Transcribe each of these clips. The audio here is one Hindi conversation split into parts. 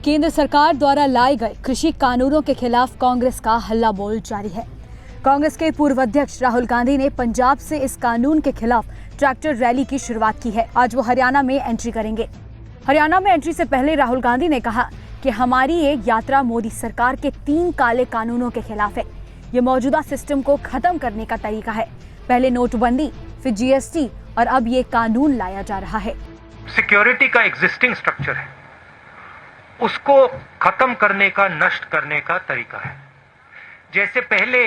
केंद्र सरकार द्वारा लाए गए कृषि कानूनों के खिलाफ कांग्रेस का हल्ला बोल जारी है। कांग्रेस के पूर्व अध्यक्ष राहुल गांधी ने पंजाब से इस कानून के खिलाफ ट्रैक्टर रैली की शुरुआत की है। आज वो हरियाणा में एंट्री करेंगे। हरियाणा में एंट्री से पहले राहुल गांधी ने कहा कि हमारी ये यात्रा मोदी सरकार के 3 काले कानूनों के खिलाफ है। ये मौजूदा सिस्टम को खत्म करने का तरीका है। पहले नोटबंदी, फिर जीएसटी और अब ये कानून लाया जा रहा है। सिक्योरिटी का एग्जिस्टिंग स्ट्रक्चर है, उसको खत्म करने का, नष्ट करने का तरीका है। जैसे पहले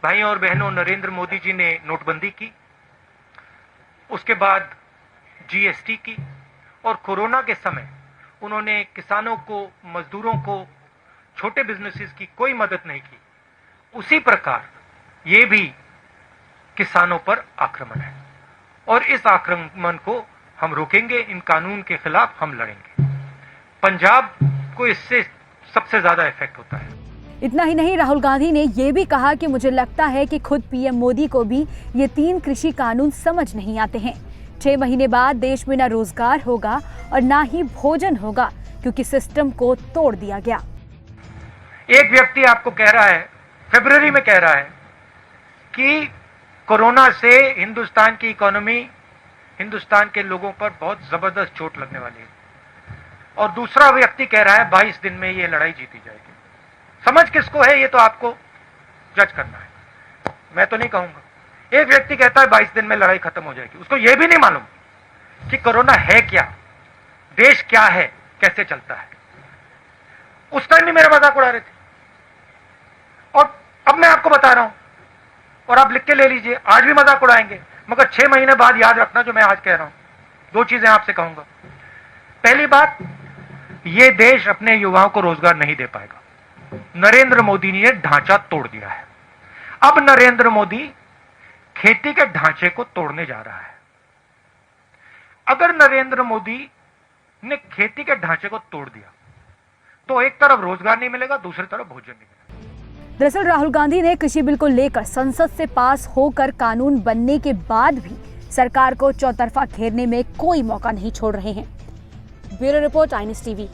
भाइयों और बहनों नरेंद्र मोदी जी ने नोटबंदी की, उसके बाद जीएसटी की और कोरोना के समय उन्होंने किसानों को, मजदूरों को, छोटे बिजनेसेस की कोई मदद नहीं की, उसी प्रकार ये भी किसानों पर आक्रमण है और इस आक्रमण को हम रोकेंगे। इन कानून के खिलाफ हम लड़ेंगे। पंजाब को इससे सबसे ज्यादा इफेक्ट होता है। इतना ही नहीं, राहुल गांधी ने यह भी कहा कि मुझे लगता है कि खुद पीएम मोदी को भी ये 3 कृषि कानून समझ नहीं आते हैं। 6 महीने बाद देश में न रोजगार होगा और ना ही भोजन होगा, क्योंकि सिस्टम को तोड़ दिया गया। एक व्यक्ति आपको कह रहा है, फरवरी में कह रहा है कि कोरोना से हिंदुस्तान की इकोनॉमी, हिंदुस्तान के लोगों पर बहुत जबरदस्त चोट लगने वाली है, और दूसरा व्यक्ति कह रहा है 22 दिन में ये लड़ाई जीती जाएगी। समझ किसको है ये तो आपको जज करना है, मैं तो नहीं कहूंगा। एक व्यक्ति कहता है 22 दिन में लड़ाई खत्म हो जाएगी, उसको यह भी नहीं मालूम कि कोरोना है क्या, देश क्या है, कैसे चलता है। उस टाइम भी मेरा मजाक उड़ा रहे थे और अब मैं आपको बता रहा हूं और आप लिख के ले लीजिए, आज भी मजाक उड़ाएंगे, मगर 6 महीने बाद याद रखना जो मैं आज कह रहा हूं। 2 चीजें आपसे कहूंगा। पहली बात, ये देश अपने युवाओं को रोजगार नहीं दे पाएगा। नरेंद्र मोदी ने ढांचा तोड़ दिया है। अब नरेंद्र मोदी खेती के ढांचे को तोड़ने जा रहा है। अगर नरेंद्र मोदी ने खेती के ढांचे को तोड़ दिया तो एक तरफ रोजगार नहीं मिलेगा, दूसरी तरफ भोजन नहीं मिलेगा। दरअसल राहुल गांधी ने कृषि बिल को लेकर संसद से पास होकर कानून बनने के बाद भी सरकार को चौतरफा घेरने में कोई मौका नहीं छोड़ रहे हैं। Bureau report, I news TV.